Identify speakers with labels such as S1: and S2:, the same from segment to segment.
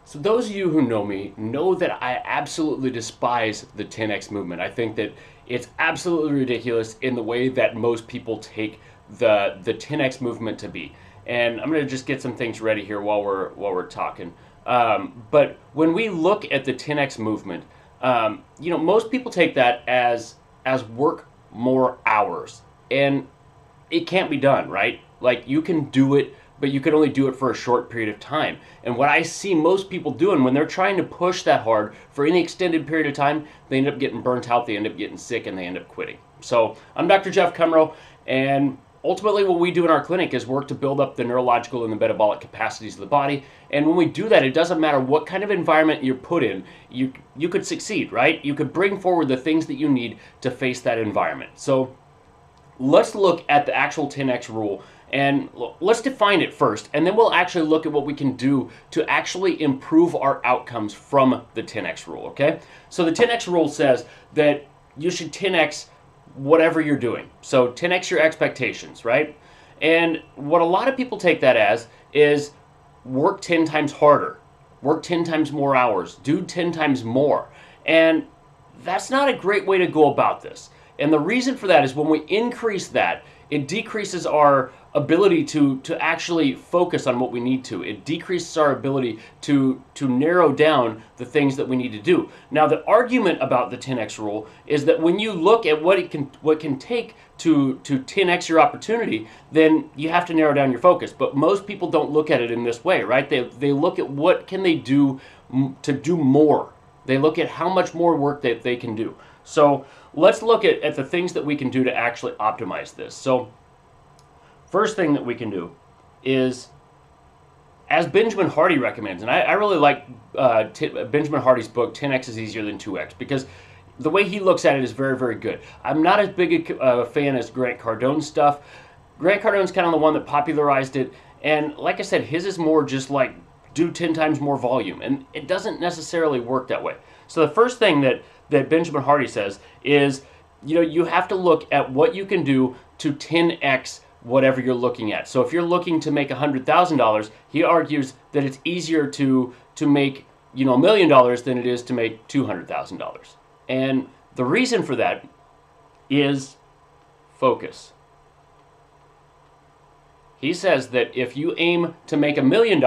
S1: So those of you who know me know that I absolutely despise the 10x movement. I think that it's absolutely ridiculous in the way that most people take the 10x movement to be. And I'm going to just get some things ready here while we're talking. But when we look at the 10x movement, most people take that as work more hours, and it can't be done, right? Like you can do it, but you can only do it for a short period of time. And what I see most people doing when they're trying to push that hard for any extended period of time, they end up getting burnt out, they end up getting sick, and they end up quitting. So I'm Dr. Jeff Cumrow, and ultimately what we do in our clinic is work to build up the neurological and the metabolic capacities of the body. And when we do that, it doesn't matter what kind of environment you're put in, you could succeed, right? You could bring forward the things that you need to face that environment. So let's look at the actual 10x rule, and let's define it first, and then we'll actually look at what we can do to actually improve our outcomes from the 10x rule, okay? So the 10x rule says that you should 10x whatever you're doing. So 10x your expectations, right? And what a lot of people take that as is work 10 times harder, work 10 times more hours, do 10 times more. And that's not a great way to go about this. And the reason for that is when we increase that, it decreases our ability to actually focus on what we need to. It decreases our ability to narrow down the things that we need to do. Now, the argument about the 10x rule is that when you look at what can take to 10x your opportunity, then you have to narrow down your focus. But most people don't look at it in this way, right? They look at what can they do to do more. They look at how much more work that they can do. So let's look at the things that we can do to actually optimize this. So first thing that we can do is, as Benjamin Hardy recommends, and I really like Benjamin Hardy's book, 10x is easier than 2x, because the way he looks at it is very, very good. I'm not as big a fan as Grant Cardone's stuff. Grant Cardone's kind of the one that popularized it, and like I said, his is more just like do 10 times more volume, and it doesn't necessarily work that way. So the first thing that Benjamin Hardy says is, you have to look at what you can do to 10x whatever you're looking at. So if you're looking to make $100,000, he argues that it's easier to make $1 million than it is to make $200,000. And the reason for that is focus. He says that if you aim to make $1 million,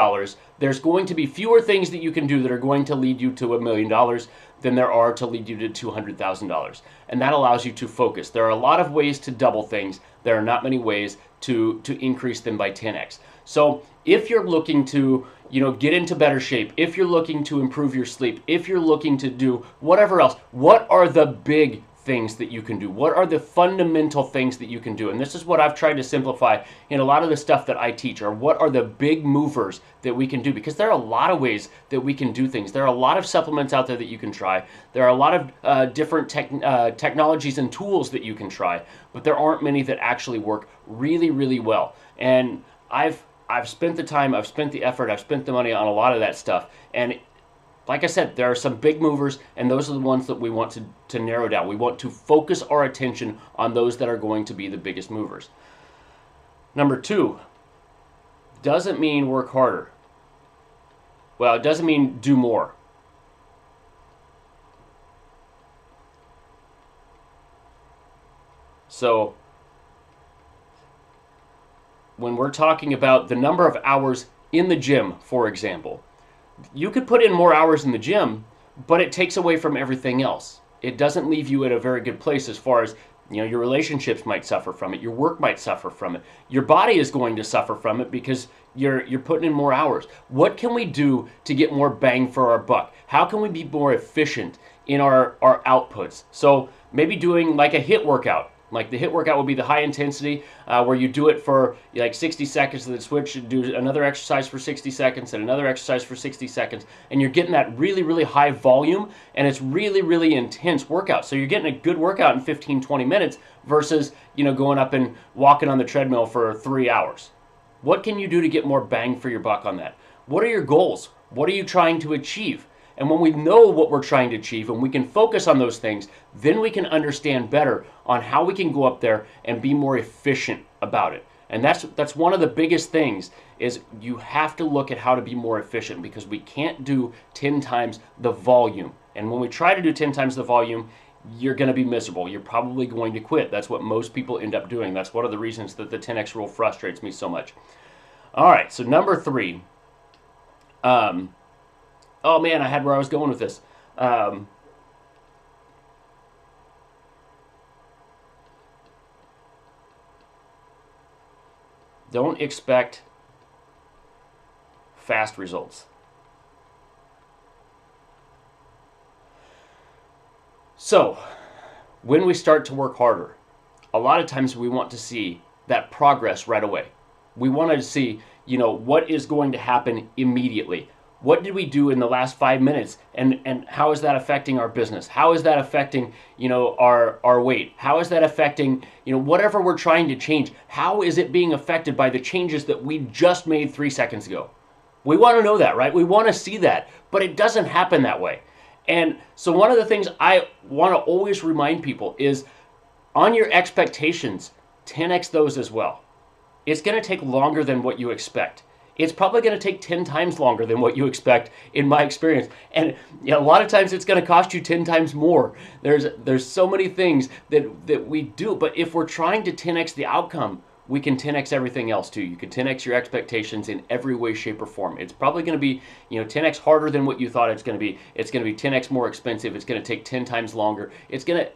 S1: there's going to be fewer things that you can do that are going to lead you to $1 million than there are to lead you to $200,000. And that allows you to focus. There are a lot of ways to double things. There are not many ways to increase them by 10x. So if you're looking to get into better shape, if you're looking to improve your sleep, if you're looking to do whatever else, what are the big things that you can do? What are the fundamental things that you can do? And this is what I've tried to simplify in a lot of the stuff that I teach, or what are the big movers that we can do? Because there are a lot of ways that we can do things. There are a lot of supplements out there that you can try. There are a lot of different technologies and tools that you can try, but there aren't many that actually work really, really well. And I've spent the time, I've spent the effort, I've spent the money on a lot of that stuff, and like I said, there are some big movers, and those are the ones that we want to narrow down. We want to focus our attention on those that are going to be the biggest movers. Number 2, doesn't mean work harder. Well, it doesn't mean do more. So when we're talking about the number of hours in the gym, for example, you could put in more hours in the gym, but it takes away from everything else. It doesn't leave you at a very good place as far as, your relationships might suffer from it, your work might suffer from it, your body is going to suffer from it because you're putting in more hours. What can we do to get more bang for our buck? How can we be more efficient in our outputs? So maybe doing like a HIIT workout. Like the HIIT workout would be the high intensity where you do it for like 60 seconds and then switch and do another exercise for 60 seconds and another exercise for 60 seconds. And you're getting that really, really high volume, and it's really, really intense workout. So you're getting a good workout in 15, 20 minutes versus, going up and walking on the treadmill for 3 hours. What can you do to get more bang for your buck on that? What are your goals? What are you trying to achieve? And when we know what we're trying to achieve and we can focus on those things, then we can understand better on how we can go up there and be more efficient about it. And that's one of the biggest things is you have to look at how to be more efficient, because we can't do 10 times the volume. And when we try to do 10 times the volume, you're going to be miserable. You're probably going to quit. That's what most people end up doing. That's one of the reasons that the 10x rule frustrates me so much. All right, so number 3. Oh man, I had where I was going with this. Don't expect fast results. So, when we start to work harder, a lot of times we want to see that progress right away. We want to see, what is going to happen immediately. What did we do in the last 5 minutes, and how is that affecting our business? How is that affecting, our weight? How is that affecting, whatever we're trying to change? How is it being affected by the changes that we just made 3 seconds ago? We want to know that, right? We want to see that, but it doesn't happen that way. And so one of the things I want to always remind people is, on your expectations, 10x those as well. It's going to take longer than what you expect. It's probably going to take 10 times longer than what you expect, in my experience. And a lot of times it's going to cost you 10 times more. There's so many things that we do. But if we're trying to 10x the outcome, we can 10x everything else too. You can 10x your expectations in every way, shape, or form. It's probably going to be 10x harder than what you thought it's going to be. It's going to be 10x more expensive. It's going to take 10 times longer.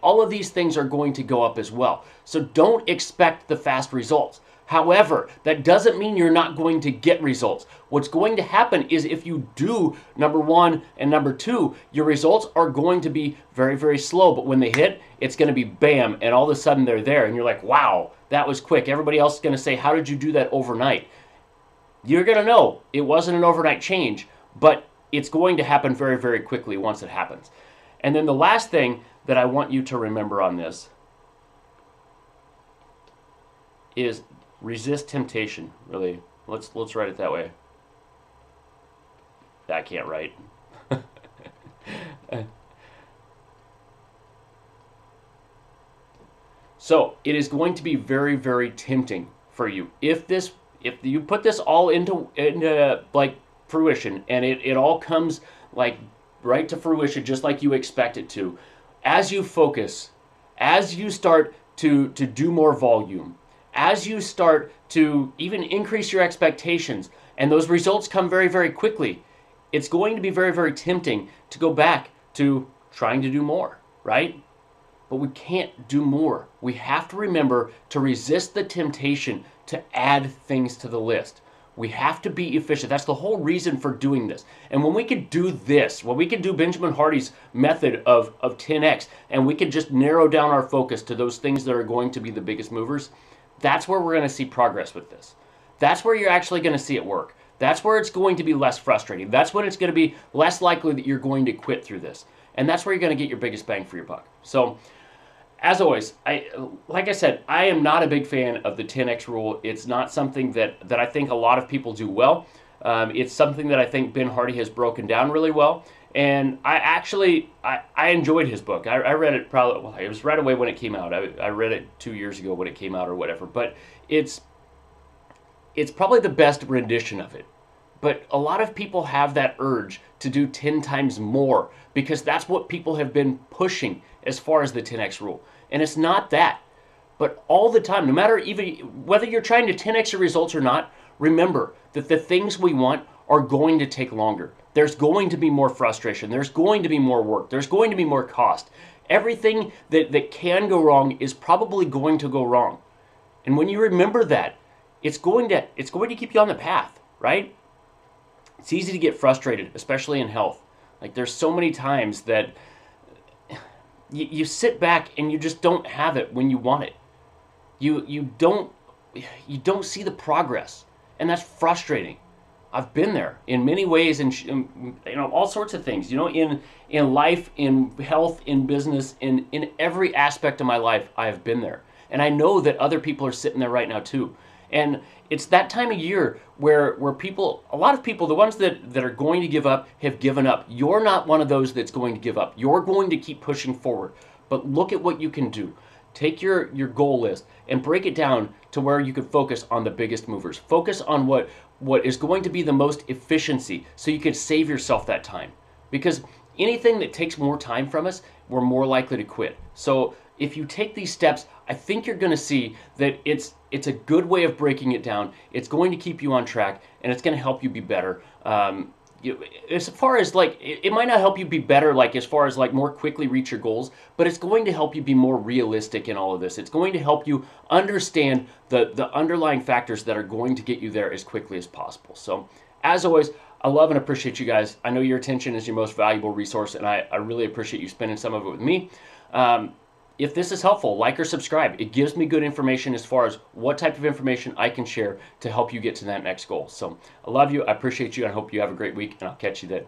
S1: All of these things are going to go up as well. So don't expect the fast results. However, that doesn't mean you're not going to get results. What's going to happen is, if you do number 1 and number 2, your results are going to be very, very slow. But when they hit, it's going to be bam, and all of a sudden they're there. And you're like, wow, that was quick. Everybody else is going to say, how did you do that overnight? You're going to know it wasn't an overnight change, but it's going to happen very, very quickly once it happens. And then the last thing that I want you to remember on this is resist temptation. Really, let's write it that way. I can't write. So it is going to be very, very tempting for you if you put this all into like fruition, and it all comes like right to fruition just like you expect it to. As you focus, as you start to do more volume, as you start to even increase your expectations, and those results come very, very quickly, it's going to be very, very tempting to go back to trying to do more, right? But we can't do more. We have to remember to resist the temptation to add things to the list. We have to be efficient. That's the whole reason for doing this. And when we can do this, when we can do Benjamin Hardy's method of 10x, and we can just narrow down our focus to those things that are going to be the biggest movers, that's where we're going to see progress with this. That's where you're actually going to see it work. That's where it's going to be less frustrating. That's when it's going to be less likely that you're going to quit through this. And that's where you're going to get your biggest bang for your buck. So, as always, like I said, I am not a big fan of the 10x rule. It's not something that I think a lot of people do well. It's something that I think Ben Hardy has broken down really well. And I enjoyed his book. I read it it was right away when it came out. I read it 2 years ago when it came out or whatever. But it's probably the best rendition of it. But a lot of people have that urge to do 10 times more, because that's what people have been pushing as far as the 10x rule. And it's not that. But all the time, no matter even whether you're trying to 10x your results or not, remember that the things we want are going to take longer. There's going to be more frustration. There's going to be more work. There's going to be more cost. Everything that can go wrong is probably going to go wrong. And when you remember that, it's going to keep you on the path, right? It's easy to get frustrated, especially in health. Like, there's so many times that you sit back and you just don't have it when you want it. You don't see the progress, and that's frustrating. I've been there in many ways, and all sorts of things. In life, in health, in business, in every aspect of my life, I have been there, and I know that other people are sitting there right now too. And it's that time of year where a lot of people, the ones that are going to give up, have given up. You're not one of those that's going to give up. You're going to keep pushing forward. But look at what you can do. take your goal list and break it down to where you can focus on the biggest movers. Focus on what is going to be the most efficiency so you can save yourself that time. Because anything that takes more time from us, we're more likely to quit. So if you take these steps, I think you're going to see that it's a good way of breaking it down. It's going to keep you on track, and it's going to help you be better. As far as like, it might not help you be better, like as far as like more quickly reach your goals, but it's going to help you be more realistic in all of this. It's going to help you understand the underlying factors that are going to get you there as quickly as possible. So as always, I love and appreciate you guys. I know your attention is your most valuable resource, and I really appreciate you spending some of it with me. If this is helpful, like or subscribe. It gives me good information as far as what type of information I can share to help you get to that next goal. So I love you. I appreciate you. I hope you have a great week, and I'll catch you then.